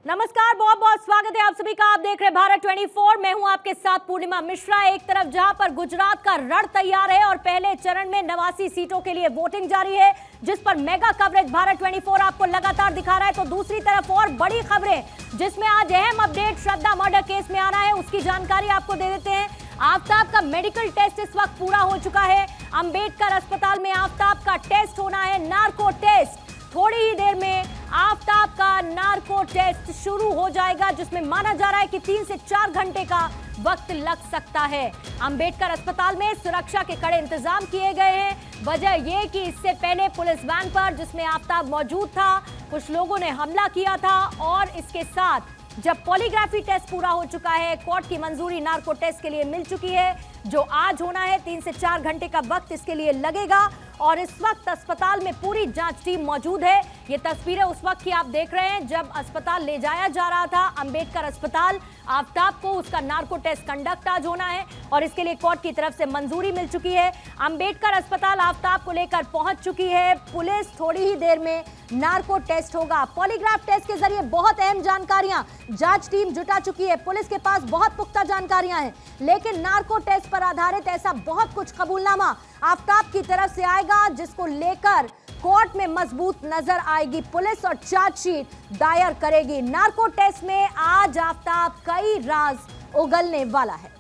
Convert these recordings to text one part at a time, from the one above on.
नमस्कार, बहुत बहुत स्वागत है आप सभी का। आप देख रहे हैं भारत 24। मैं हूं आपके साथ पूर्णिमा मिश्रा। एक तरफ जहां पर गुजरात का रण तैयार है और पहले चरण में 89 सीटों के लिए वोटिंग जारी है, जिस पर मेगा कवरेज भारत 24 आपको लगातार दिखा रहा है, तो दूसरी तरफ और बड़ी खबरें जिसमें आज अहम अपडेट श्रद्धा मर्डर केस में आना है, उसकी जानकारी आपको दे देते हैं। आफताब का मेडिकल टेस्ट इस वक्त पूरा हो चुका है। अंबेडकर अस्पताल में आफताब का टेस्ट होना है, नार्को टेस्ट। थोड़ी ही देर में आफताब का नार्को टेस्ट शुरू हो जाएगा, जिसमें माना जा रहा है कि 3 से 4 घंटे का वक्त लग सकता है। अंबेडकर अस्पताल में सुरक्षा के कड़े इंतजाम किए गए हैं। वजह यह कि इससे पहले पुलिस वैन पर जिसमें आफताब मौजूद था, कुछ लोगों ने हमला किया था और इसके साथ जब पॉलीग्राफी टेस्ट पूरा हो चुका है, कोर्ट की मंजूरी नार्को टेस्ट के लिए मिल चुकी है, जो आज होना है। 3 से 4 घंटे का वक्त इसके लिए लगेगा और इस वक्त अस्पताल में पूरी जांच टीम मौजूद है। ये तस्वीरें उस वक्त की आप देख रहे हैं जब अस्पताल ले जाया जा रहा था, अंबेडकर अस्पताल। आफताब को उसका नार्को टेस्ट कंडक्ट आज होना है और इसके लिए कोर्ट की तरफ से मंजूरी मिल चुकी है। अंबेडकर अस्पताल आफताब को लेकर पहुंच चुकी है पुलिस। थोड़ी ही देर में नार्को टेस्ट होगा। पॉलीग्राफ टेस्ट के जरिए बहुत अहम जानकारियां जांच टीम जुटा चुकी है। पुलिस के पास बहुत पुख्ता जानकारियां हैं, लेकिन नार्को टेस्ट पर आधारित ऐसा बहुत कुछ कबूलनामा आफताब की तरफ से आएगा, जिसको लेकर कोर्ट में मजबूत नजर आएगी पुलिस और चार्जशीट दायर करेगी। नार्को टेस्ट में आज आफताब कई राज उगलने वाला है।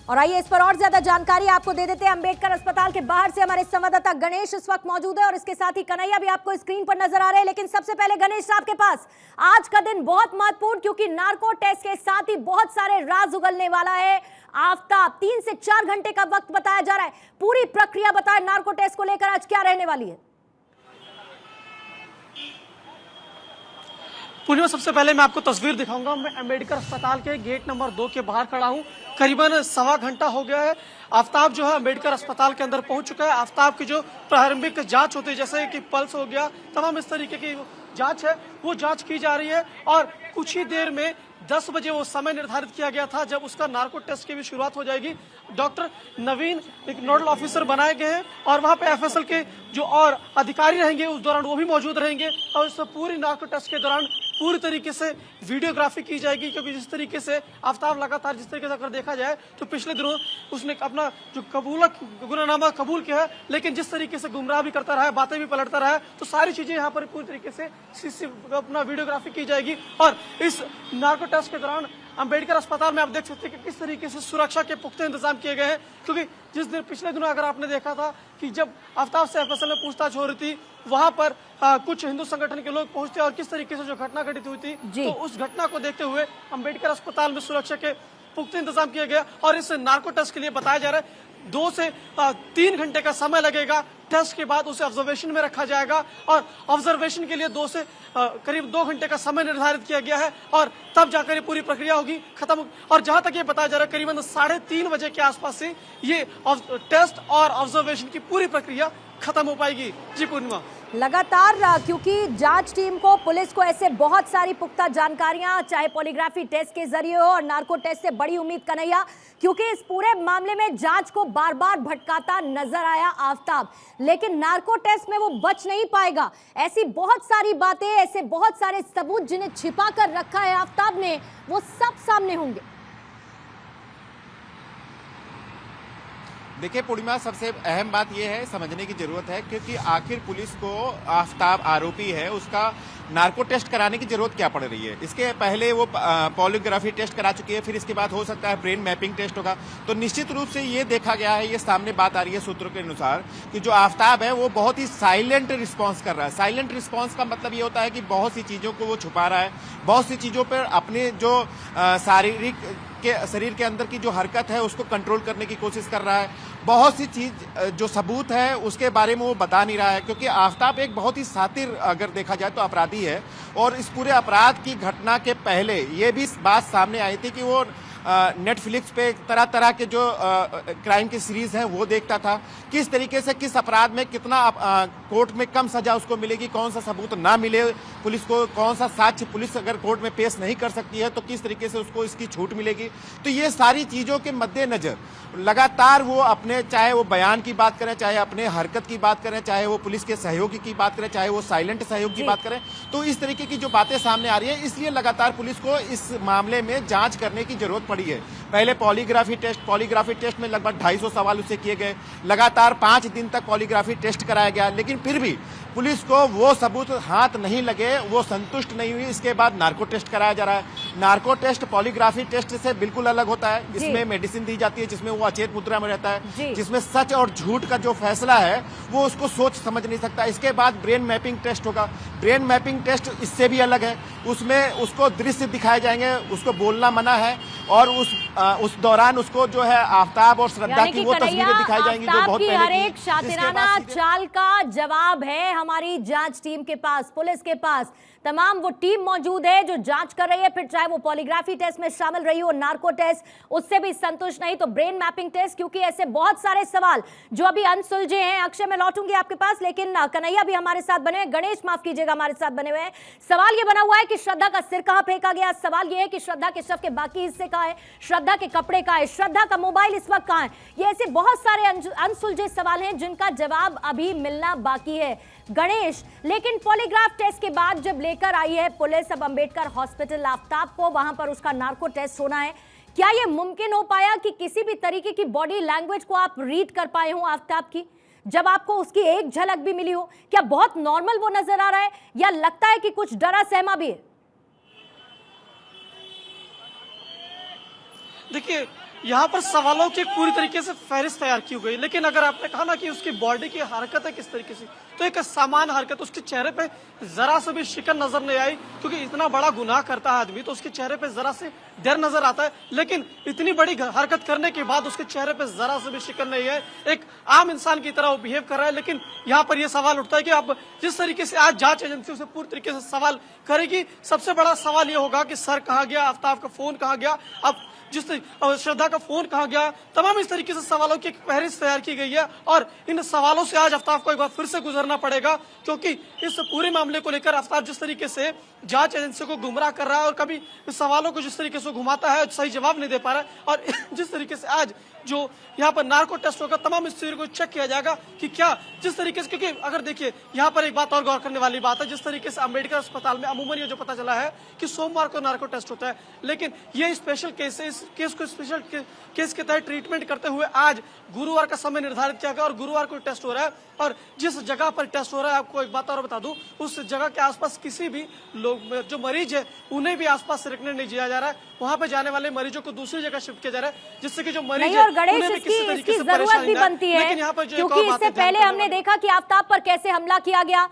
और आइए इस पर और ज्यादा जानकारी आपको दे देते हैं। अंबेडकर अस्पताल के बाहर से हमारे संवाददाता गणेश इस वक्त मौजूद है और इसके साथ ही कन्हैया भी आपको स्क्रीन पर नजर आ रहे हैं। लेकिन सबसे पहले गणेश साहब के पास, आज का दिन बहुत महत्वपूर्ण, क्योंकि नार्को टेस्ट के साथ ही बहुत सारे राज उगलने वाला है। आफताब 3 से 4 घंटे का वक्त बताया जा रहा है। पूरी प्रक्रिया बताएं, नार्को टेस्ट को लेकर आज क्या रहने वाली है? पूर्णिमा, सबसे पहले मैं आपको तस्वीर दिखाऊंगा। मैं अंबेडकर अस्पताल के गेट नंबर 2 के बाहर खड़ा हूं। करीबन सवा घंटा हो गया है। आफताब जो है अंबेडकर अस्पताल के अंदर पहुंच चुका है। आफताब की जो प्रारंभिक जांच होती है, जैसे कि पल्स हो गया, तमाम इस तरीके की जांच है, वो जांच की जा रही है। और कुछ ही देर में 10 बजे वो समय निर्धारित किया गया था जब उसका नार्को टेस्ट की भी शुरुआत हो जाएगी। डॉक्टर नवीन एक नोडल ऑफिसर बनाए गए हैं और वहां पे एफएसएल के जो और अधिकारी रहेंगे उस दौरान वो भी मौजूद रहेंगे और इस पूरी नार्को टेस्ट के दौरान पूरी तरीके से वीडियोग्राफी की जाएगी। क्योंकि जिस तरीके से आफताब लगातार, जिस तरीके से अगर देखा जाए तो पिछले दिनों उसने अपना जो गुनाहनामा कबूल किया है, लेकिन जिस तरीके से गुमराह भी करता रहा है, बातें भी पलटता रहा है, तो सारी चीजें यहाँ पर पूरी तरीके से अपना वीडियोग्राफी की जाएगी। और इस नार्को टेस्ट के दौरान अंबेडकर अस्पताल में आप देख सकते हैं कि किस तरीके से सुरक्षा के पुख्ते इंतजाम किए गए हैं। क्योंकि जिस दिन पिछले दिनों अगर आपने देखा था कि जब आफताब से एफएसएल में पूछताछ हो रही थी, वहां पर कुछ हिंदू संगठन के लोग पहुंचते और किस तरीके से जो घटना घटित हुई थी, तो उस घटना को देखते हुए अंबेडकर अस्पताल में सुरक्षा के पुख्ते इंतजाम किए गए। और इस नार्को टेस्ट के लिए बताया जा रहा है 2 से 3 घंटे का समय लगेगा। टेस्ट के बाद उसे ऑब्जर्वेशन में रखा जाएगा और ऑब्जर्वेशन के लिए 2 से करीब 2 घंटे का समय निर्धारित किया गया है और तब जाकर ये पूरी प्रक्रिया होगी खत्म। और जहां तक ये बताया जा रहा है करीबन 3:30 बजे के आसपास से ये टेस्ट और ऑब्जर्वेशन की पूरी प्रक्रिया खत्म हो पाएगी। जी पूर्णिमा, लगातार क्योंकि जांच टीम को, पुलिस को ऐसे बहुत सारी पुख्ता जानकारियां, चाहे पॉलीग्राफी टेस्ट के जरिए हो और नार्को टेस्ट से बड़ी उम्मीद कन्हैया, क्योंकि इस पूरे मामले में जांच को बार बार भटकाता नजर आया आफताब, लेकिन नार्को टेस्ट में वो बच नहीं पाएगा। ऐसी बहुत सारी बातें, ऐसे बहुत सारे सबूत जिन्हें छिपा कर रखा है आफताब ने, वो सब सामने होंगे। देखिए पूर्णिमा, सबसे अहम बात यह है, समझने की जरूरत है, क्योंकि आखिर पुलिस को आफताब आरोपी है, उसका नार्को टेस्ट कराने की जरूरत क्या पड़ रही है? इसके पहले वो पॉलीग्राफी टेस्ट करा चुकी है, फिर इसके बाद हो सकता है ब्रेन मैपिंग टेस्ट होगा। तो निश्चित रूप से ये देखा गया है, ये सामने बात आ रही है सूत्रों के अनुसार कि जो आफताब है वो बहुत ही साइलेंट रिस्पॉन्स कर रहा है। साइलेंट रिस्पॉन्स का मतलब ये होता है कि बहुत सी चीजों को वो छुपा रहा है, बहुत सी चीजों पर अपने जो शरीर के अंदर की जो हरकत है उसको कंट्रोल करने की कोशिश कर रहा है। बहुत सी चीज जो सबूत है उसके बारे में वो बता नहीं रहा है, क्योंकि आफताब एक बहुत ही शातिर, अगर देखा जाए तो अपराधी है। और इस पूरे अपराध की घटना के पहले ये भी बात सामने आई थी कि वो नेटफ्लिक्स पे तरह तरह के जो क्राइम की सीरीज हैं वो देखता था, किस तरीके से किस अपराध में कितना कोर्ट में कम सजा उसको मिलेगी, कौन सा सबूत ना मिले पुलिस को, कौन सा साक्ष्य पुलिस अगर कोर्ट में पेश नहीं कर सकती है तो किस तरीके से उसको इसकी छूट मिलेगी। तो ये सारी चीजों के मद्देनजर लगातार वो अपने, चाहे वो बयान की बात करें, चाहे अपने हरकत की बात करें, चाहे वो पुलिस के सहयोगी की बात करें, चाहे वो साइलेंट सहयोग की बात करें, तो इस तरीके की जो बातें सामने आ रही है, इसलिए लगातार पुलिस को इस मामले में जांच करने की जरूरत पड़ी है। पहले पॉलीग्राफी टेस्ट में लगभग 250 सवाल उससे किए गए, लगातार 5 दिन तक पॉलीग्राफी टेस्ट कराया गया, लेकिन फिर भी पुलिस को वो सबूत हाथ नहीं लगे, वो संतुष्ट नहीं हुई। इसके बाद नार्को टेस्ट कराया जा रहा है। नार्को टेस्ट पॉलीग्राफी टेस्ट से बिल्कुल अलग होता है, इसमें मेडिसिन दी जाती है, जिसमें वो अचेत मुद्रा में रहता है, जिसमें सच और झूठ का जो फैसला है वो उसको सोच समझ नहीं सकता। इसके बाद ब्रेन मैपिंग टेस्ट होगा। ब्रेन मैपिंग टेस्ट इससे भी अलग है, उसमें उसको दृश्य दिखाए जाएंगे, उसको बोलना मना है, और उस दौरान उसको जो है आफ्ताब और श्रद्धा की वो तस्वीरें दिखाई जाएंगी जो बहुत पहले हर एक शातिराना चाल का जवाब है हमारी जांच टीम के पास, पुलिस के पास। तमाम वो टीम मौजूद है जो जांच कर रही है, फिर चाहे वो पॉलीग्राफी टेस्ट में शामिल रही हो, नार्को टेस्ट, उससे भी संतुष्ट नहीं तो ब्रेन मैपिंग टेस्ट, क्योंकि ऐसे बहुत सारे सवाल जो अभी अनसुलझे हैं। अक्षय, मैं लौटूंगी आपके पास, लेकिन कन्हैया भी हमारे साथ बने हैं, गणेश माफ कीजिएगा हमारे साथ बने हुए हैं। सवाल ये बना हुआ है कि श्रद्धा का सिर कहां फेंका गया, सवाल ये है कि श्रद्धा के शव के बाकी हिस्से कहां है, श्रद्धा के कपड़े कहां है, श्रद्धा का मोबाइल इस वक्त कहां है। ये ऐसे बहुत सारे अनसुलझे सवाल हैं जिनका जवाब अभी मिलना बाकी है। गणेश, लेकिन पॉलीग्राफ टेस्ट के बाद जब लेकर आई है पुलिस अब अंबेडकर हॉस्पिटल आफ्ताब को, वहां पर उसका नार्को टेस्ट होना है, क्या यह मुमकिन हो पाया कि किसी भी तरीके की बॉडी लैंग्वेज को आप रीड कर पाए हो आफ्ताब की? जब आपको उसकी एक झलक भी मिली हो, क्या बहुत नॉर्मल वो नजर आ रहा है या लगता है कि कुछ डरा सहमा भी है? देखिए, यहाँ पर सवालों की पूरी तरीके से फहरिस्त तैयार की गई, लेकिन अगर आपने कहा ना कि उसकी बॉडी की हरकत है किस तरीके से, तो एक सामान्य हरकत, उसके चेहरे पे जरा से भी शिकन नजर नहीं आई, क्योंकि इतना बड़ा गुनाह करता है आदमी तो उसके चेहरे पे जरा से डर नजर आता है, लेकिन इतनी बड़ी हरकत करने के बाद उसके चेहरे पे जरा से भी शिकन नहीं है, एक आम इंसान की तरह वो बिहेव कर रहा है। लेकिन यहाँ पर यह सवाल उठता है कि अब जिस तरीके से आज जांच एजेंसी उसे पूरी तरीके से सवाल करेगी, सबसे बड़ा सवाल ये होगा कि सर कहाँ गया, आफ्ताब का फोन कहाँ गया, अब श्रद्धा का फोन कहाँ गया, तमाम इस तरीके से सवालों की एक फहरिस्त तैयार की गई है। और इन सवालों से आज आफ्ताब को एक बार फिर से गुजरना पड़ेगा, क्योंकि इस पूरे मामले को लेकर आफ्ताब जिस तरीके से जांच एजेंसी को गुमराह कर रहा है और कभी सवालों को जिस तरीके से घुमाता है, सही जवाब नहीं दे पा रहा है, और जिस तरीके से आज जो यहाँ पर नार्को टेस्ट होगा, तमाम इस चीज को चेक किया जाएगा कि क्या जिस तरीके से, क्योंकि अगर देखिए यहाँ पर एक बात और गौर करने वाली बात है, जिस तरीके से अंबेडकर अस्पताल में अमूमन ये जो पता चला है कि सोमवार को नार्को टेस्ट होता है, लेकिन ये स्पेशल केस है, इस केस को स्पेशल केस के तहत ट्रीटमेंट करते हुए आज गुरुवार का समय निर्धारित किया गया और गुरुवार को टेस्ट हो रहा है। और जिस जगह पर टेस्ट हो रहा है, आपको एक बात और बता दूं, उस जगह के आसपास किसी भी लोग जो मरीज है उन्हें भी आसपास से रखने नहीं दिया जा रहा है, वहां पे जाने वाले मरीजों को दूसरी जगह शिफ्ट किया जा रहा है, जिससे कि जो मरीज है उन्हें भी किसी तरीके से जरूरत भी बनती है। क्योंकि इससे पहले हमने देखा कि आफ्ताब पर कैसे हमला किया गया।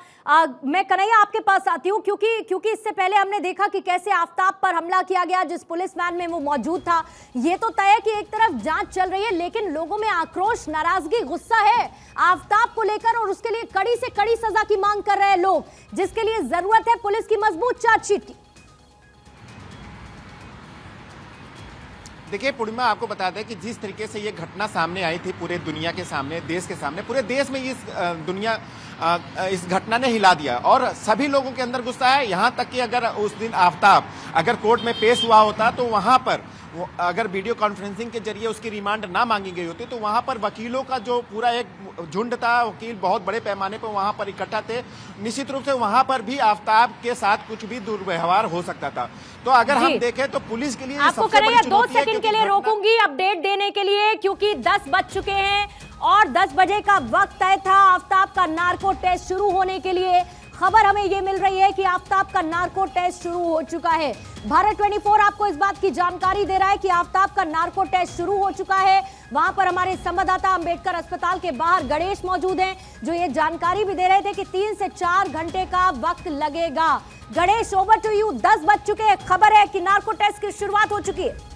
मैं कन्हैया आपके पास आती हूँ, क्योंकि इससे पहले हमने देखा कि कैसे आफ्ताब पर हमला किया गया, जिस पुलिसमैन में वो मौजूद था। ये तो तय है कि एक तरफ जांच चल रही है, लेकिन लोगों में आक्रोश, नाराजगी, गुस्सा है आफ्ताब को लेकर, और उसके लिए कड़ी से कड़ी सजा की मांग कर रहे हैं लोग, जिसके लिए जरूरत है पुलिस की मजबूत चार्जशीट की। देखिए पूर्णिमा, आपको बता दें कि जिस तरीके से ये घटना सामने आई थी पूरे दुनिया के सामने, देश के सामने, पूरे देश में इस घटना ने हिला दिया और सभी लोगों के अंदर गुस्सा है। यहाँ तक कि अगर उस दिन आफ्ताब अगर कोर्ट में पेश हुआ होता तो वहां पर अगर वीडियो कॉन्फ्रेंसिंग के जरिए उसकी रिमांड ना मांगी गई होती तो वहां पर वकीलों का जो पूरा एक झुंड था, वकील बहुत बड़े पैमाने पर वहां पर इकट्ठा थे, निश्चित रूप से वहां पर भी आफ्ताब के साथ कुछ भी दुर्व्यवहार हो सकता था। तो अगर हम देखें तो पुलिस के लिए आपको कन्हैया 2 सेकंड के लिए रोकूंगी अपडेट देने के लिए, क्योंकि 10 बज चुके हैं और 10 बजे का वक्त तय था आफ्ताब का नार्को टेस्ट शुरू होने के लिए। खबर हमें ये मिल रही है कि आफ्ताब का नार्को टेस्ट शुरू हो चुका है। भारत 24 आपको इस बात की जानकारी दे रहा है कि आफ्ताब का नार्को टेस्ट शुरू हो चुका है। वहां पर हमारे संवाददाता अंबेडकर अस्पताल के बाहर गणेश मौजूद हैं, जो ये जानकारी भी दे रहे थे कि 3 से 4 घंटे का वक्त लगेगा। Ganesh, over to you. 10 बज चुके हैं, खबर है कि नार्को टेस्ट की शुरुआत हो चुकी है।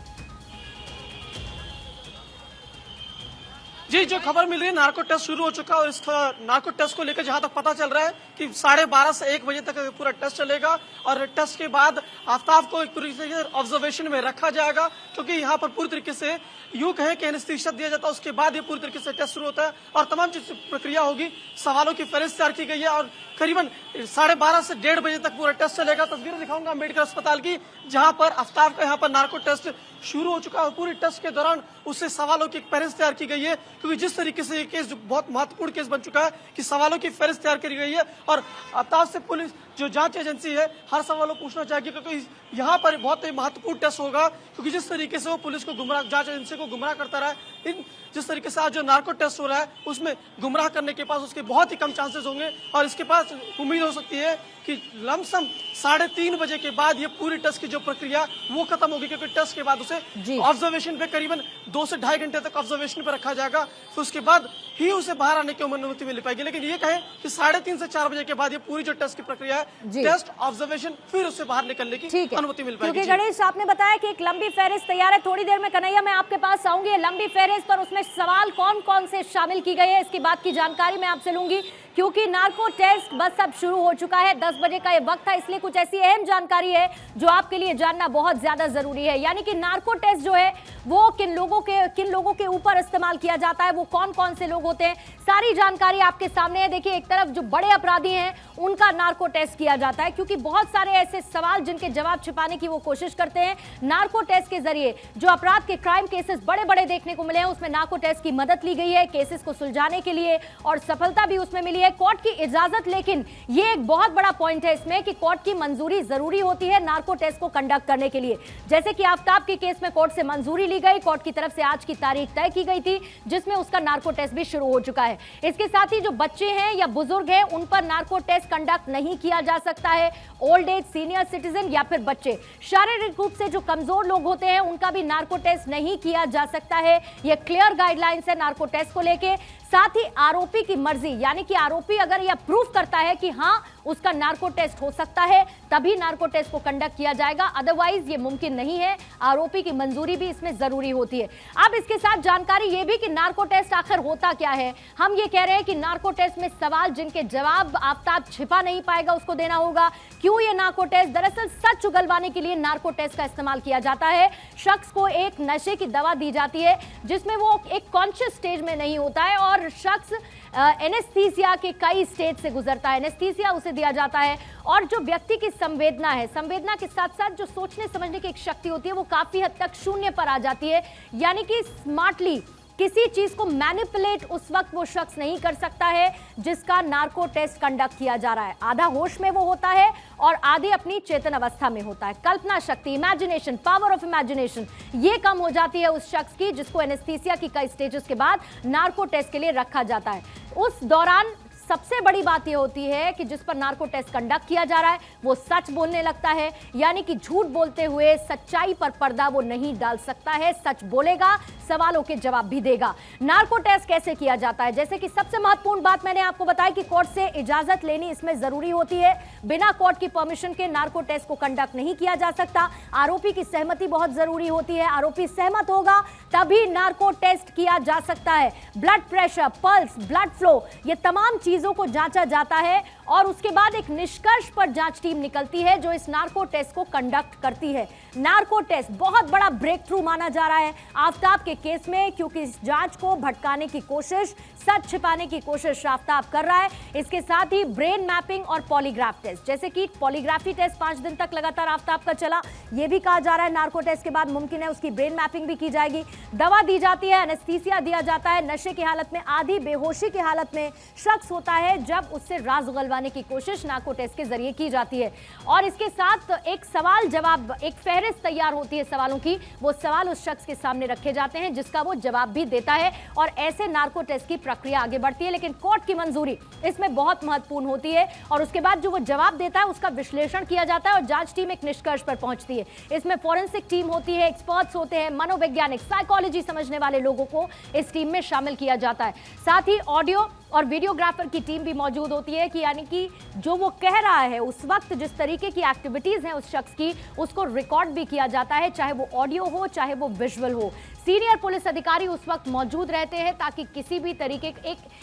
जी, जो खबर मिल रही है नार्को टेस्ट शुरू हो चुका है और इस नार्को टेस्ट को लेकर जहां तक पता चल रहा है कि 12:30 से 1 बजे तक पूरा टेस्ट चलेगा और टेस्ट के बाद आफ्ताब को एक पूरी तरीके से ऑब्जर्वेशन में रखा जाएगा, क्योंकि यहाँ पर पूरी तरीके से यूं कहें कि एनेस्थीसिया दिया जाता है, उसके बाद ये पूरी तरीके से टेस्ट शुरू होता है और तमाम चीज प्रक्रिया होगी। सवालों की फहरिस्त तैयार की गई है और करीबन 12:30 से 1:30 बजे तक पूरा टेस्ट चलेगा। तस्वीरें दिखाऊंगा अम्बेडकर अस्पताल की, जहां पर आफ्ताब का यहाँ पर नार्को टेस्ट शुरू हो चुका है और पूरी टेस्ट के दौरान उससे सवालों की एक फहरिस्त तैयार की गई है, क्योंकि जिस तरीके से ये केस जो बहुत महत्वपूर्ण केस बन चुका है कि सवालों की फहरिस्त तैयार करी गई है और आफ्ताब से पुलिस जो जांच एजेंसी है हर सवालों पूछना चाहेगी, क्योंकि यहाँ पर बहुत ही महत्वपूर्ण टेस्ट होगा, क्योंकि जिस तरीके से वो पुलिस को गुमराह, जांच एजेंसी को गुमराह करता रहा है, जिस तरीके से आज जो नार्को टेस्ट हो रहा है उसमें गुमराह करने के पास उसके बहुत ही कम चांसेस होंगे और इसके पास उम्मीद हो सकती है कि लमसम 3:30 बजे के बाद ये पूरी टेस्ट की जो प्रक्रिया वो खत्म होगी, क्योंकि टेस्ट के बाद उसे ऑब्जर्वेशन पे करीबन 2 से 2.5 घंटे तक ऑब्जर्वेशन पे रखा जाएगा, फिर उसके बाद ही उसे बाहर आने की अनुमति मिल पाएगी। लेकिन ये कहें कि 3:30 से 4 बजे के बाद ये पूरी जो टेस्ट की प्रक्रिया है, टेस्ट ऑब्जर्वेशन, फिर उससे बाहर निकलने की अनुमति मिल पाएगी। क्योंकि गणेश आपने बताया कि एक लंबी फहरिस्त तैयार है, थोड़ी देर में कन्हैया मैं आपके पास आऊंगी, लंबी फहरिस्त और उसमें सवाल कौन कौन से शामिल की गई है इसकी बात की जानकारी मैं आपसे लूंगी, क्योंकि नार्को टेस्ट बस अब शुरू हो चुका है। 10 बजे का ये वक्त था, इसलिए कुछ ऐसी अहम जानकारी है जो आपके लिए जानना बहुत ज्यादा जरूरी है। यानी कि नार्को टेस्ट जो है वो किन लोगों के ऊपर इस्तेमाल किया जाता है, वो कौन कौन से लोग होते हैं, सारी जानकारी आपके सामने है। देखिए, एक तरफ जो बड़े अपराधी हैं उनका नार्को टेस्ट किया जाता है, क्योंकि बहुत सारे ऐसे सवाल जिनके जवाब छिपाने की वो कोशिश करते हैं। नार्को टेस्ट के जरिए जो अपराध के क्राइम केसेस बड़े बड़े देखने को मिले हैं, उसमें नार्को टेस्ट की मदद ली गई है केसेस को सुलझाने के लिए और सफलता भी उसमें मिली है। कोर्ट की इजाजत, लेकिन ये एक बहुत बड़ा पॉइंट है इसमें कि कोर्ट की मंजूरी जरूरी होती है नार्को टेस्ट को कंडक्ट करने के लिए। जैसे कि आफ्ताब के केस में कोर्ट से मंजूरी ली गई, कोर्ट की तरफ से आज की तारीख तय की गई थी जिसमें उसका नार्को टेस्ट भी शुरू हो चुका है। इसके साथ ही जो बच्चे हैं या बुजुर्ग हैं उन पर नार्को टेस्ट कंडक्ट नहीं किया जा सकता है। ओल्ड एज, सीनियर सिटीजन या फिर बच्चे, शारीरिक रूप से जो कमजोर लोग होते हैं उनका भी नार्को टेस्ट नहीं किया जा सकता है। यह क्लियर गाइडलाइंस है नार्को टेस्ट को लेके। साथ ही आरोपी की मर्जी, यानी कि आरोपी अगर यह प्रूफ करता है कि हां उसका नार्को टेस्ट हो सकता है तभी नार्को टेस्ट को कंडक्ट किया जाएगा, अदरवाइज ये मुमकिन नहीं है। आरोपी की मंजूरी भी इसमें जरूरी होती है। अब इसके साथ जानकारी ये भी कि नार्को टेस्ट आखिर होता क्या है। हम ये कह रहे हैं कि नार्को टेस्ट में सवाल जिनके जवाब आफ्ताब छिपा नहीं पाएगा उसको देना होगा। क्यों ये नार्को टेस्ट? दरअसल सच उगलवाने के लिए नार्को टेस्ट का इस्तेमाल किया जाता है। शख्स को एक नशे की दवा दी जाती है जिसमें वो एक कॉन्शियस स्टेज में नहीं होता है और शख्स एनेस्थीसिया के कई स्टेज से गुजरता है। एनेस्थीसिया उसे दिया जाता है और जो व्यक्ति की संवेदना है, संवेदना के साथ साथ जो सोचने समझने की एक शक्ति होती है वो काफी हद तक शून्य पर आ जाती है। यानी कि स्मार्टली किसी चीज को मैनिपुलेट उस वक्त वो शख्स नहीं कर सकता है जिसका नार्को टेस्ट कंडक्ट किया जा रहा है। आधा होश में वो होता है और आधे अपनी चेतन अवस्था में होता है। कल्पना शक्ति, इमेजिनेशन, पावर ऑफ इमेजिनेशन ये कम हो जाती है उस शख्स की जिसको एनेस्थीसिया की कई स्टेजेस के बाद नार्को टेस्ट के लिए रखा जाता है। उस दौरान सबसे बड़ी बात यह होती है कि जिस पर नार्को टेस्ट कंडक्ट किया जा रहा है वो सच बोलने लगता है, यानी कि झूठ बोलते हुए सच्चाई पर पर्दा वो नहीं डाल सकता है। सच बोलेगा, सवालों के जवाब भी देगा। नार्को टेस्ट कैसे किया जाता है? जैसे कि सबसे महत्वपूर्ण बात मैंने आपको बताया कि कोर्ट से इजाजत लेनी इसमें जरूरी होती है। बिना कोर्ट की परमिशन के नार्को टेस्ट को कंडक्ट नहीं किया जा सकता। आरोपी की सहमति बहुत जरूरी होती है। आरोपी सहमत होगा तभी नार्को टेस्ट किया जा सकता है। Blood pressure, pulse, blood flow, ये तमाम चीजों को जांचा जाता है और उसके बाद एक निष्कर्ष पर जांच टीम निकलती है जो इस नार्को टेस्ट को कंडक्ट करती है। नार्को टेस्ट बहुत बड़ा ब्रेक थ्रू माना जा रहा है आफ्ताब के केस में, क्योंकि इस जांच को भटकाने की कोशिश, सच छिपाने की कोशिश आफ्ताब कर रहा है। इसके साथ ही ब्रेन मैपिंग और पॉलीग्राफ टेस्ट, जैसे कि पॉलीग्राफी टेस्ट 5 दिन तक लगातार आफ्ताब का चला, यह भी कहा जा रहा है नार्को टेस्ट के बाद मुमकिन है उसकी ब्रेन मैपिंग भी की जाएगी। दवा दी जाती है, एनेस्थीसिया दिया जाता है। नशे की हालत में, आधी बेहोशी की हालत में शख्स होता है जब उससे राज उगलवाने की कोशिश नार्को टेस्ट के जरिए की जाती है। और इसके साथ एक सवाल जवाब, एक फहरिस्त तैयार होती है सवालों की। वो सवाल उस शख्स के सामने रखे जाते हैं जिसका वो जवाब भी देता है और ऐसे नार्को टेस्ट की प्रक्रिया आगे बढ़ती है। लेकिन कोर्ट की मंजूरी इसमें बहुत महत्वपूर्ण होती है और उसके बाद जो वो जवाब देता है उसका विश्लेषण किया जाता है और जांच टीम एक निष्कर्ष पर पहुंचती है। इसमें फोरेंसिक टीम होती है, एक्सपर्ट्स होते हैं, मनोवैज्ञानिक, साइकोलॉजी समझने वाले लोगों को इस टीम में शामिल किया जाता है। साथ ही ऑडियो और वीडियोग्राफर की टीम भी मौजूद होती है कि यानी कि जो वो कह रहा है उस वक्त जिस तरीके की एक्टिविटीज हैं उस शख्स की, उसको रिकॉर्ड भी किया जाता है, चाहे वो ऑडियो हो चाहे वो विजुअल हो। सीनियर पुलिस अधिकारी उस वक्त मौजूद रहते हैं ताकि किसी भी तरीके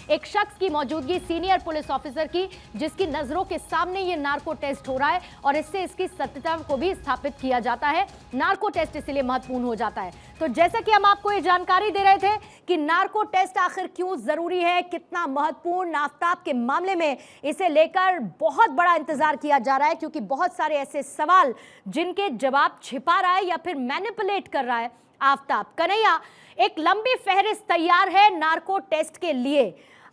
एक शख्स की मौजूदगी, सीनियर पुलिस ऑफिसर की, जिसकी नजरों के सामने ये नार्को टेस्ट हो रहा है और इससे इसकी सत्यता को भी स्थापित किया जाता है। नार्को टेस्ट इसलिए महत्वपूर्ण हो जाता है। तो जैसा कि हम आपको ये जानकारी दे रहे थे कि नार्को टेस्ट आखिर क्यों जरूरी है, कितना महत्वपूर्ण, आफताब के मामले में इसे लेकर बहुत बड़ा इंतजार किया जा रहा है, क्योंकि बहुत सारे ऐसे सवाल जिनके जवाब छिपा रहा है या फिर मैनिपुलेट कर रहा है आफताब। कन्हैया, एक लंबी फहरिस्त तैयार है नार्को टेस्ट के लिए।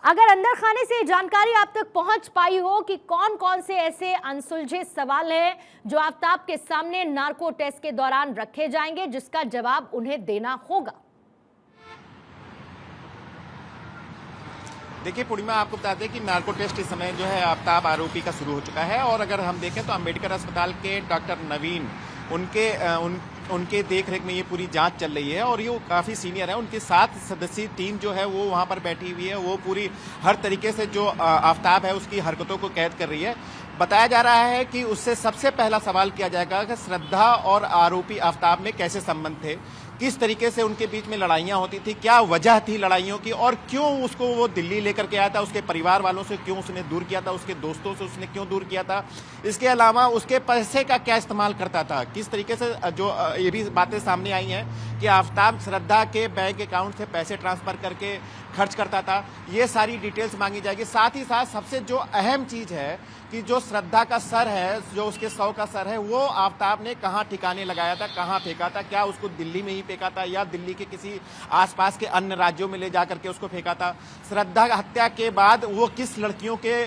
अगर अंदर खाने से जानकारी आप तक पहुंच पाई हो कि कौन कौन से ऐसे अनसुलझे सवाल हैं जो आफताब के सामने नार्को टेस्ट के दौरान रखे जाएंगे, जिसका जवाब उन्हें देना होगा। देखिए पूर्णिमा, आपको बता दें कि नार्को टेस्ट इस समय जो है आफताब आरोपी का शुरू हो चुका है और अगर हम देखें तो अंबेडकर अस्पताल के डॉक्टर नवीन उनके देखरेख में ये पूरी जांच चल रही है और ये काफी सीनियर है। उनकी 7 सदस्यीय टीम जो है वो वहां पर बैठी हुई है, वो पूरी हर तरीके से जो आफताब है उसकी हरकतों को कैद कर रही है। बताया जा रहा है कि उससे सबसे पहला सवाल किया जाएगा कि श्रद्धा और आरोपी आफताब में कैसे संबंध थे, किस तरीके से उनके बीच में लड़ाइयां होती थी, क्या वजह थी लड़ाइयों की और क्यों उसको वो दिल्ली लेकर के आया था, उसके परिवार वालों से क्यों उसने दूर किया था, उसके दोस्तों से उसने क्यों दूर किया था, इसके अलावा उसके पैसे का क्या इस्तेमाल करता था, किस तरीके से जो ये भी बातें सामने आई हैं कि आफताब श्रद्धा के बैंक अकाउंट से पैसे ट्रांसफर करके खर्च करता था। ये सारी डिटेल्स मांगी जाएगी। साथ ही साथ सबसे जो अहम चीज है कि जो श्रद्धा का सर है, जो उसके 100 का सर है, वो आफताब ने कहाँ ठिकाने लगाया था, कहाँ फेंका था, क्या उसको दिल्ली में ही फेंका था या दिल्ली के किसी आसपास के अन्य राज्यों में ले जाकर के उसको फेंका था। श्रद्धा हत्या के बाद वो किस लड़कियों के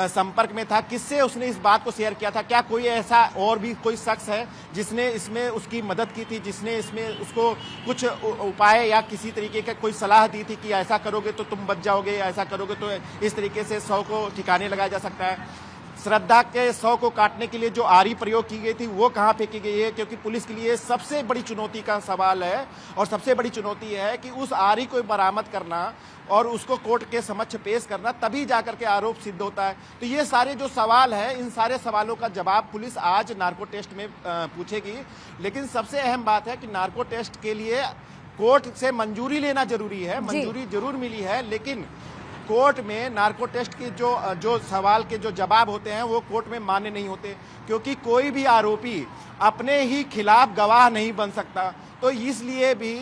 संपर्क में था, किससे उसने इस बात को शेयर किया था, क्या कोई ऐसा और भी कोई शख्स है जिसने इसमें उसकी मदद की थी, जिसने इसमें उसको कुछ उपाय या किसी तरीके का कोई सलाह दी थी कि ऐसा करोगे तो तुम बच जाओगे, ऐसा करोगे तो इस तरीके से 100 को ठिकाने लगाया जा सकता है। श्रद्धा के 100 को काटने के लिए जो आरी प्रयोग की गई थी वो कहाँ फेंकी गई है, क्योंकि पुलिस के लिए सबसे बड़ी चुनौती का सवाल है और सबसे बड़ी चुनौती है कि उस आरी को बरामद करना और उसको कोर्ट के समक्ष पेश करना, तभी जाकर के आरोप सिद्ध होता है। तो ये सारे जो सवाल है, इन सारे सवालों का जवाब पुलिस आज नार्को टेस्ट में पूछेगी। लेकिन सबसे अहम बात है कि नार्को टेस्ट के लिए कोर्ट से मंजूरी लेना जरूरी है। मंजूरी जरूर मिली है, लेकिन कोर्ट में नार्को टेस्ट की जो सवाल के जो जवाब होते हैं वो कोर्ट में मान्य नहीं होते, क्योंकि कोई भी आरोपी अपने ही खिलाफ गवाह नहीं बन सकता। तो इसलिए भी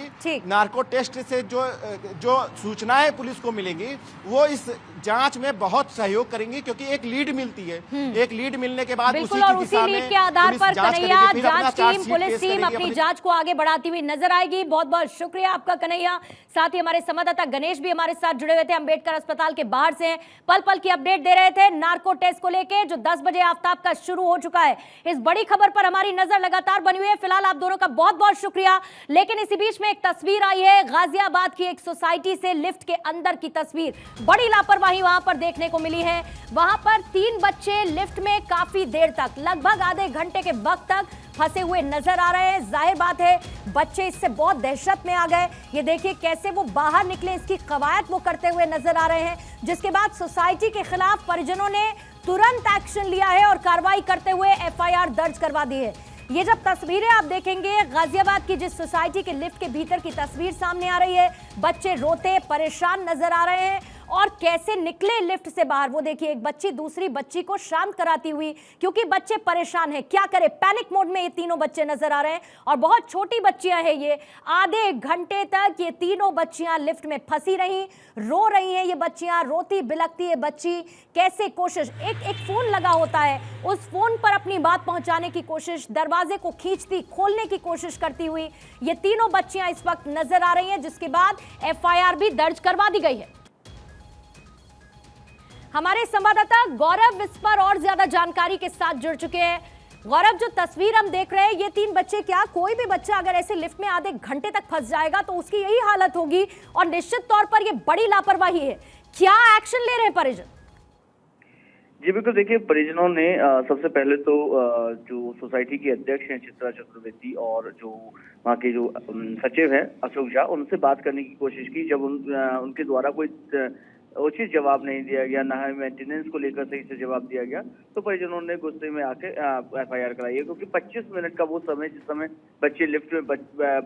नार्को टेस्ट से जो सूचनाएं पुलिस को मिलेंगी वो इस जांच में बहुत सहयोग करेंगी, क्योंकि एक लीड मिलती है। एक लीड मिलने के बाद उसी लीड के आधार पर कन्हैया जांच टीम, पुलिस टीम अपनी जांच को आगे बढ़ाती हुई नजर आएगी। बहुत बहुत शुक्रिया आपका कन्हैया। साथ ही हमारे संवाददाता गणेश भी हमारे साथ जुड़े हुए थे, अंबेडकर अस्पताल के बाहर से पल पल की अपडेट दे रहे थे नार्को टेस्ट को लेकर, जो 10 बजे आफताब का शुरू हो चुका है। इस बड़ी खबर पर हमारी नजर लगातार बनी हुई है। फिलहाल आप दोनों का बहुत बहुत शुक्रिया। लेकिन इसी बीच में एक तस्वीर आई है गाजियाबाद की एक सोसाइटी से, लिफ्ट के अंदर की तस्वीर। बड़ी लापरवाही वहां पर देखने को मिली है। वहां पर 3 बच्चे लिफ्ट में काफी देर तक, लगभग आधे घंटे के वक्त तक फंसे हुए नजर आ रहे हैं। जाहिर बात है बच्चे इससे बहुत दहशत में आ गए। ये देखिए कैसे वो बाहर निकले, इसकी कवायद वो करते हुए नजर आ रहे हैं, जिसके बाद सोसाइटी के खिलाफ परिजनों ने तुरंत एक्शन लिया है और कार्रवाई करते हुए FIR दर्ज करवा दी है। ये जब तस्वीरें आप देखेंगे गाजियाबाद की, जिस सोसाइटी के लिफ्ट के भीतर की तस्वीर सामने आ रही है, बच्चे रोते परेशान नजर आ रहे हैं और कैसे निकले लिफ्ट से बाहर। वो देखिए एक बच्ची दूसरी बच्ची को शांत कराती हुई, क्योंकि बच्चे परेशान हैं, क्या करे, पैनिक मोड में ये तीनों बच्चे नजर आ रहे हैं और बहुत छोटी बच्चियां हैं ये। आधे घंटे तक ये तीनों बच्चियां लिफ्ट में फंसी रही, रो रही हैं ये बच्चियां, रोती बिलखती है बच्ची। कैसे कोशिश, एक फोन लगा होता है, उस फोन पर अपनी बात पहुंचाने की कोशिश, दरवाजे को खींचती खोलने की कोशिश करती हुई ये तीनों बच्चियां इस वक्त नजर आ रही हैं, जिसके बाद FIR भी दर्ज करवा दी गई है। हमारे संवाददाता गौरव इस पर और ज्यादा जानकारी के साथ जुड़ चुके हैं। गौरव, जो तस्वीर हम देख रहे हैं, ये 3 बच्चे, क्या कोई भी बच्चा अगर ऐसे लिफ्ट में आधे घंटे तक फंस जाएगा तो उसकी यही हालत होगी और निश्चित तौर पर ये बड़ी लापरवाही है। क्या एक्शन ले रहे हैं परिजन? जी बिल्कुल, देखिए परिजनों ने सबसे पहले तो जो सोसाइटी के अध्यक्ष हैं चित्रा चतुर्वेदी और जो वहाँ के जो सचिव हैं अशोक झा, उनसे बात करने की कोशिश की। जब उनके द्वारा कोई उचित जवाब नहीं दिया गया, ना ही मेंटेनेंस को लेकर सही से जवाब दिया गया, तो परिजनों ने गुस्से में आके FIR कराई है। क्योंकि 25 मिनट का वो समय जिस समय बच्चे लिफ्ट में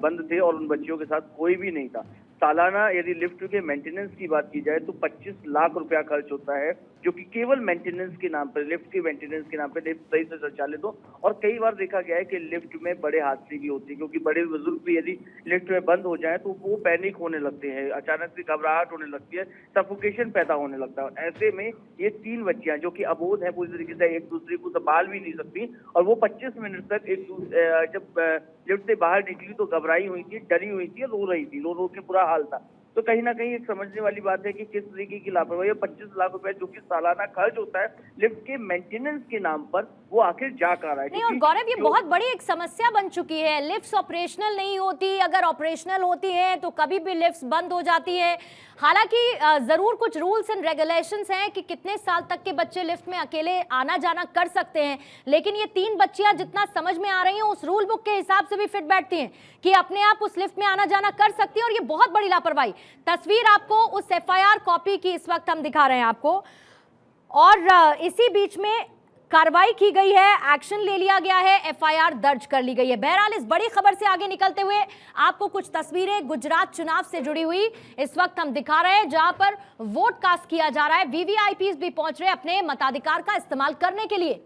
बंद थे और उन बच्चियों के साथ कोई भी नहीं था। सालाना यदि लिफ्ट के मेंटेनेंस की बात की जाए तो 25 लाख रुपया खर्च होता है, जो कि केवल मेंटेनेंस के नाम पर, लिफ्ट के मेंटेनेंस के नाम पर लिफ्ट सही से संचालित हो। और कई बार देखा गया है कि लिफ्ट में बड़े हादसे भी होते हैं, क्योंकि बड़े बुजुर्ग भी यदि लिफ्ट में बंद हो जाए तो वो पैनिक होने लगते हैं, अचानक से घबराहट होने लगती है, सफोकेशन पैदा होने लगता है। ऐसे में ये 3 बच्चियां जो कि अबोध है पूरी तरीके से, एक दूसरे को संभाल भी नहीं सकती, और वो 25 मिनट तक जब लिफ्ट से बाहर निकली तो घबराई हुई थी, डरी हुई थी, रो रही थी, रो के बुरा हाल था। तो कहीं ना कहीं एक समझने वाली बात है कि किस तरीके की लापरवाही, 25 लाख रुपए जो कि सालाना खर्च होता है लिफ्ट के मेंटेनेंस के नाम पर, वो आखिर जा कर रहा है। नहीं, और गौरव ये बहुत बड़ी एक समस्या बन चुकी है। लिफ्ट्स ऑपरेशनल नहीं होती, अगर ऑपरेशनल होती हैं तो कभी भी लिफ्ट्स बंद हो जाती है। हालांकि जरूर कुछ रूल्स एंड रेगुलेशंस हैं कि कितने साल तक के बच्चे लिफ्ट में अकेले आना जाना कर सकते हैं, लेकिन ये 3 बच्चियां जितना समझ में आ रही हैं उस रूल बुक के हिसाब से भी फिट बैठती हैं कि अपने आप उस लिफ्ट में आना जाना कर सकती है, और ये बहुत बड़ी लापरवाही। तस्वीर आपको उस FIR कॉपी की इस वक्त हम दिखा रहे हैं आपको, और इसी बीच में कार्रवाई की गई है, एक्शन ले लिया गया है, FIR दर्ज कर ली गई है। बहरहाल इस बड़ी खबर से आगे निकलते हुए आपको कुछ तस्वीरें गुजरात चुनाव से जुड़ी हुई इस वक्त हम दिखा रहे हैं, जहां पर वोट कास्ट किया जा रहा है। VVIPs भी पहुंच रहे हैं अपने मताधिकार का इस्तेमाल करने के लिए।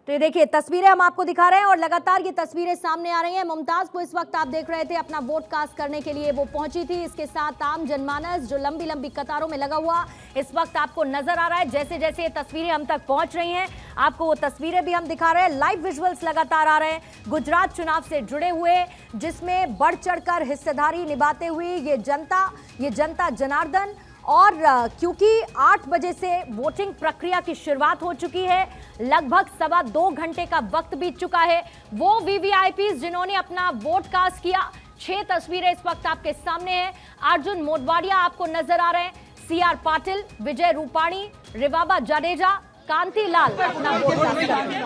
तो ये देखिए तस्वीरें हम आपको दिखा रहे हैं, और लगातार ये तस्वीरें सामने आ रही हैं। मुमताज को इस वक्त आप देख रहे थे अपना वोट कास्ट करने के लिए वो पहुंची थी, इसके साथ आम जनमानस जो लंबी लंबी कतारों में लगा हुआ इस वक्त आपको नजर आ रहा है। जैसे जैसे ये तस्वीरें हम तक पहुंच रही हैं आपको वो तस्वीरें भी हम दिखा रहे हैं। लाइव विजुअल्स लगातार आ रहे हैं गुजरात चुनाव से जुड़े हुए, जिसमें बढ़ चढ़कर हिस्सेदारी निभाते हुए ये जनता जनार्दन। और क्योंकि 8 बजे से वोटिंग प्रक्रिया की शुरुआत हो चुकी है, लगभग 2.25 घंटे का वक्त बीत चुका है, वो VVIPs जिन्होंने अपना वोट कास्ट किया, 6 तस्वीरें इस वक्त आपके सामने हैं। अर्जुन मोढवाडिया आपको नजर आ रहे हैं, CR पाटिल, विजय रूपाणी, रिवाबा जडेजा, कांति लाल अपना वोट कास्ट कर रहे हैं।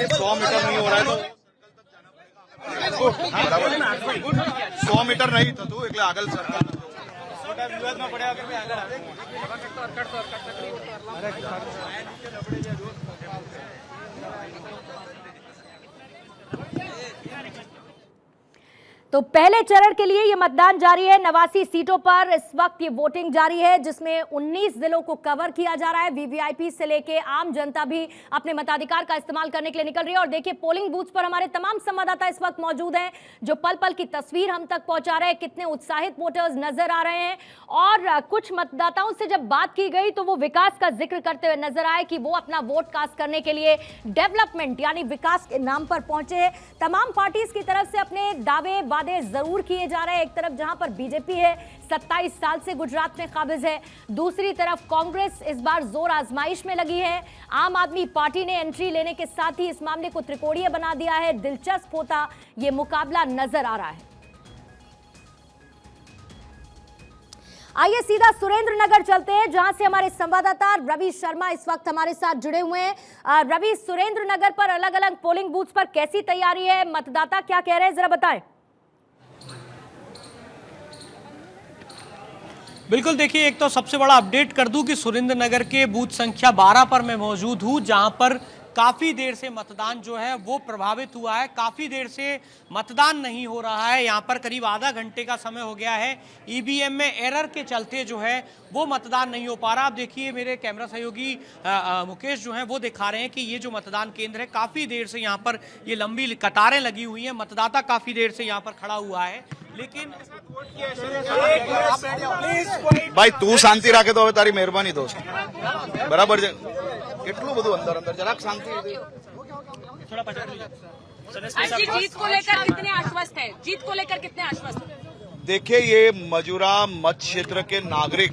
100 मीटर नहीं हो रहा है तो 100 मीटर नहीं तो तू एकले आगल सर्कल विवाद में पड़े आगे तो पहले चरण के लिए ये मतदान जारी है। 89 सीटों पर इस वक्त ये वोटिंग जारी है, जिसमें 19 जिलों को कवर किया जा रहा है। VVIP से लेके आम जनता भी अपने मताधिकार का इस्तेमाल करने के लिए निकल रही है। और देखिए पोलिंग बूथ पर हमारे तमाम संवाददाता इस वक्त मौजूद हैं, जो पल पल की तस्वीर हम तक पहुंचा रहे हैं, कितने उत्साहित वोटर्स नजर आ रहे हैं। और कुछ मतदाताओं से जब बात की गई तो वो विकास का जिक्र करते हुए नजर आए कि वो अपना वोट कास्ट करने के लिए डेवलपमेंट यानी विकास के नाम पर पहुंचे हैं। तमाम पार्टीज की तरफ से अपने दावे वादे जरूर किए जा रहे हैं। एक तरफ जहां पर बीजेपी है, 27 साल से गुजरात में काबिज है, दूसरी तरफ कांग्रेस इस बार जोर आजमाइश में लगी है। आम आदमी पार्टी ने एंट्री लेने के साथ ही इस मामले को त्रिकोणीय बना दिया है। दिलचस्प होता यह मुकाबला नजर आ रहा है। आइए सीधा सुरेंद्रनगर चलते हैं, जहां से हमारे संवाददाता रवि शर्मा इस वक्त हमारे साथ जुड़े हुए हैं। रवि, सुरेंद्रनगर पर अलग अलग पोलिंग बूथ पर कैसी तैयारी है, मतदाता क्या कह रहे हैं, जरा बताएं। बिल्कुल, देखिए एक तो सबसे बड़ा अपडेट कर दूं कि सुरेंद्रनगर के बूथ संख्या 12 पर मैं मौजूद हूं, जहां पर काफ़ी देर से मतदान जो है वो प्रभावित हुआ है। काफ़ी देर से मतदान नहीं हो रहा है। यहाँ पर करीब आधा घंटे का समय हो गया है। ईवीएम में एरर के चलते जो है वो मतदान नहीं हो पा रहा। आप देखिए मेरे कैमरा सहयोगी मुकेश जो हैं वो दिखा रहे हैं कि ये जो मतदान केंद्र है, काफ़ी देर से यहाँ पर ये लंबी कतारें लगी हुई हैं। मतदाता काफ़ी देर से यहाँ पर खड़ा हुआ है, लेकिन भाई तू शांति राखे तो तारी मेहरबानी दोस्त बराबर કેટલું બધું અંદર અંદર જરાક શાંતિ जीत को लेकर कितने आश्वस्त है? जीत को लेकर कितने आश्वस्त है? देखिए ये मजूरा मत क्षेत्र के नागरिक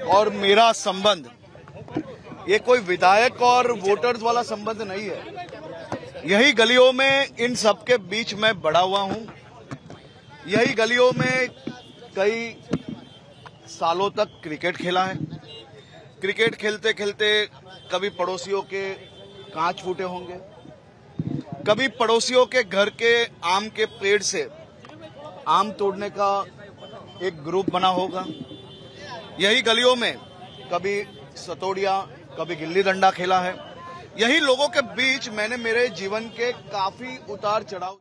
और मेरा संबंध ये कोई विधायक और वोटर्स वाला संबंध नहीं है। यही गलियों में इन सबके बीच में बड़ा हुआ हूं। यही गलियों में कई सालों तक क्रिकेट खेला है। क्रिकेट खेलते खेलते कभी पड़ोसियों के कांच फूटे होंगे, कभी पड़ोसियों के घर के आम के पेड़ से आम तोड़ने का एक ग्रुप बना होगा। यही गलियों में कभी सतोड़िया, कभी गिल्ली डंडा खेला है। यही लोगों के बीच मैंने मेरे जीवन के काफी उतार चढ़ाव।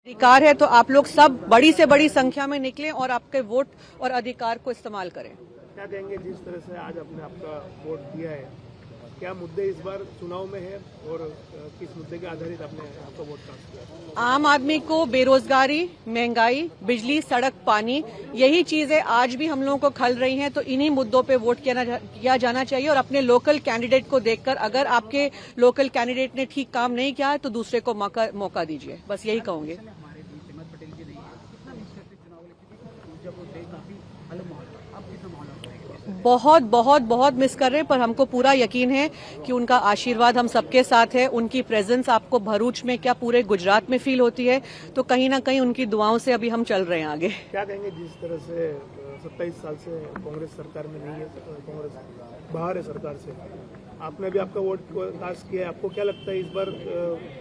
अधिकार है तो आप लोग सब बड़ी से बड़ी संख्या में निकलें और आपके वोट और अधिकार को इस्तेमाल करें। क्या कहेंगे जिस तरह से आज आपने आपका वोट दिया है, क्या मुद्दे इस बार चुनाव में है और किस मुद्दे के आधारित आपने आपका वोट कास्ट किया? आम आदमी को बेरोजगारी, महंगाई, बिजली, सड़क, पानी, यही चीजें आज भी हम लोगों को खल रही हैं, तो इन्हीं मुद्दों पे वोट किया जाना चाहिए। और अपने लोकल कैंडिडेट को देखकर अगर आपके लोकल कैंडिडेट ने ठीक काम नहीं किया है तो दूसरे को मौका दीजिए, बस यही कहूंगी। बहुत बहुत बहुत मिस कर रहे हैं, पर हमको पूरा यकीन है कि उनका आशीर्वाद हम सबके साथ है। उनकी प्रेजेंस आपको भरूच में क्या पूरे गुजरात में फील होती है, तो कहीं ना कहीं उनकी दुआओं से अभी हम चल रहे हैं आगे। क्या कहेंगे जिस तरह से 27 साल से कांग्रेस सरकार में नहीं है, कांग्रेस बाहर है सरकार से, आपने भी आपका वोट कास्ट किया है, आपको क्या लगता है इस बार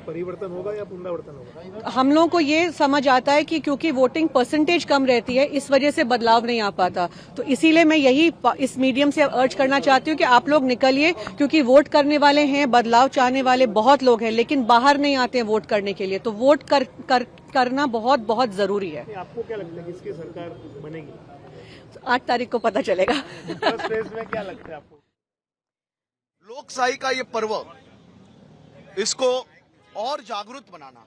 परिवर्तन होगा या पुनरावर्तन होगा? हम लोगों को ये समझ आता है कि क्योंकि वोटिंग परसेंटेज कम रहती है, इस वजह से बदलाव नहीं आ पाता। तो इसीलिए मैं यही इस मीडियम से अर्ज करना चाहती हूँ कि आप लोग निकलिए, क्योंकि वोट करने वाले हैं, बदलाव चाहने वाले बहुत लोग हैं, लेकिन बाहर नहीं आते हैं वोट करने के लिए। तो वोट करना बहुत बहुत जरूरी है। आपको क्या लगता है किसकी सरकार बनेगी? 8 तारीख को पता चलेगा। फर्स्ट फेज में क्या लगता है आपको? लोकशाही का ये पर्व, इसको और जागरूक बनाना है।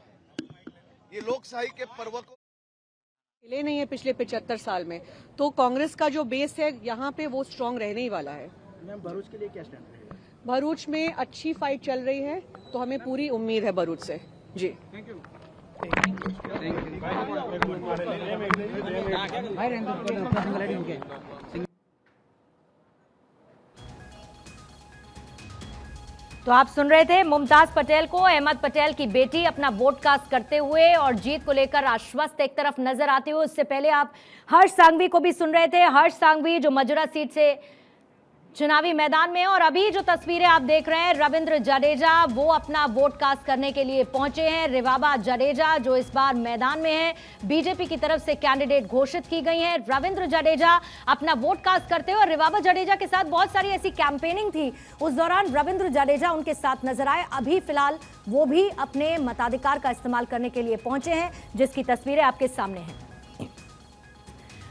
ये लोकशाही के पर्व को मिले नहीं है पिछले 75 साल में, तो कांग्रेस का जो बेस है यहाँ पे वो स्ट्रांग रहने ही वाला है। मैम, भरूच के लिए क्या स्टैंड है? भरूच में अच्छी फाइट चल रही है, तो हमें पूरी उम्मीद है भरूच से। जी थैंक यू। तो आप सुन रहे थे मुमताज पटेल को, अहमद पटेल की बेटी, अपना वोट कास्ट करते हुए और जीत को लेकर आश्वस्त एक तरफ नजर आते हुए। उससे पहले आप हर्ष सांघवी को भी सुन रहे थे। हर्ष सांघवी जो मजुरा सीट से चुनावी मैदान में है, और अभी जो तस्वीरें आप देख रहे हैं, रविंद्र जडेजा वो अपना वोट कास्ट करने के लिए पहुंचे हैं। रिवाबा जडेजा जो इस बार मैदान में है, बीजेपी की तरफ से कैंडिडेट घोषित की गई हैं। रविंद्र जडेजा अपना वोट कास्ट करते हुए, और रिवाबा जडेजा के साथ बहुत सारी ऐसी कैंपेनिंग थी, उस दौरान रविंद्र जडेजा उनके साथ नजर आए। अभी फिलहाल वो भी अपने मताधिकार का इस्तेमाल करने के लिए पहुंचे हैं, जिसकी तस्वीरें आपके सामने हैं।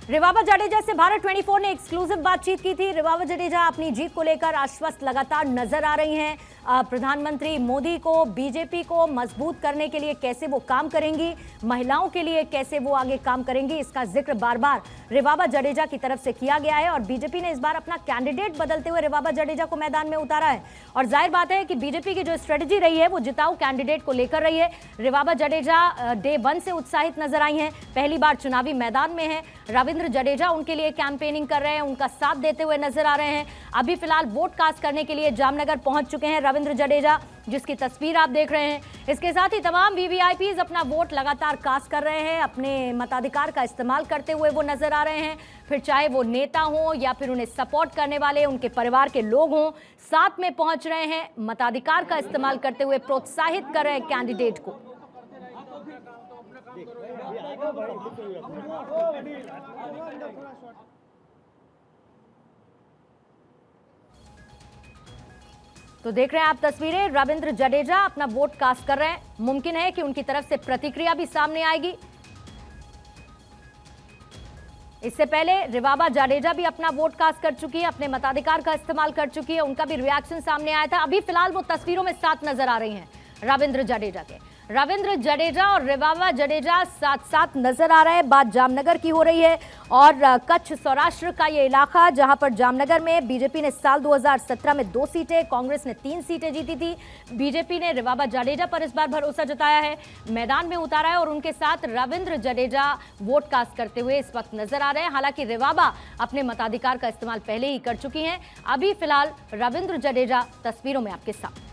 रिवाबा जडेजा से भारत 24 ने एक्सक्लूसिव बातचीत की थी। रिवाबा जडेजा अपनी जीत को लेकर आश्वस्त लगातार नजर आ रही हैं। प्रधानमंत्री मोदी को, बीजेपी को मजबूत करने के लिए कैसे वो काम करेंगी, महिलाओं के लिए कैसे वो आगे काम करेंगी, इसका जिक्र बार बार रिवाबा जडेजा की तरफ से किया गया है। और बीजेपी ने इस बार अपना कैंडिडेट बदलते हुए रिवाबा जडेजा को मैदान में उतारा है। और जाहिर बात है कि बीजेपी की जो स्ट्रेटजी रही है वो जिताऊ कैंडिडेट को लेकर रही है। रिवाबा जडेजा डे 1 से उत्साहित नजर आई हैं, पहली बार चुनावी मैदान में है। रविंद्र जडेजा उनके लिए कैंपेनिंग कर रहे हैं, उनका साथ देते हुए नजर आ रहे हैं। अभी फिलहाल वोट कास्ट करने के लिए जामनगर पहुंच चुके हैं रविंद्र जडेजा, जिसकी तस्वीर आप देख रहे हैं। इसके साथ ही तमाम वीवीआईपीज अपना वोट लगातार कास्ट कर रहे हैं, अपने मताधिकार का इस्तेमाल करते हुए वो नजर आ रहे हैं। फिर चाहे वो नेता हो या फिर उन्हें सपोर्ट करने वाले उनके परिवार के लोग हों, साथ में पहुंच रहे हैं, मताधिकार का इस्तेमाल करते हुए प्रोत्साहित कर रहे हैं कैंडिडेट को। तो देख रहे हैं आप तस्वीरें, रविंद्र जडेजा अपना वोट कास्ट कर रहे हैं। मुमकिन है कि उनकी तरफ से प्रतिक्रिया भी सामने आएगी। इससे पहले रिवाबा जडेजा भी अपना वोट कास्ट कर चुकी है, अपने मताधिकार का इस्तेमाल कर चुकी है, उनका भी रिएक्शन सामने आया था। अभी फिलहाल वो तस्वीरों में साथ नजर आ रही हैं रविंद्र जडेजा के। रविंद्र जडेजा और रिवाबा जडेजा साथ साथ नजर आ रहे हैं। बात जामनगर की हो रही है और कच्छ सौराष्ट्र का ये इलाका, जहां पर जामनगर में बीजेपी ने साल 2017 में 2 सीटें, कांग्रेस ने 3 सीटें जीती थी। बीजेपी ने रिवाबा जडेजा पर इस बार भरोसा जताया है, मैदान में उतारा है और उनके साथ रविंद्र जडेजा वोट कास्ट करते हुए इस वक्त नजर आ रहे हैं। हालांकि रिवाबा अपने मताधिकार का इस्तेमाल पहले ही कर चुकी हैं। अभी फिलहाल रविंद्र जडेजा तस्वीरों में आपके साथ।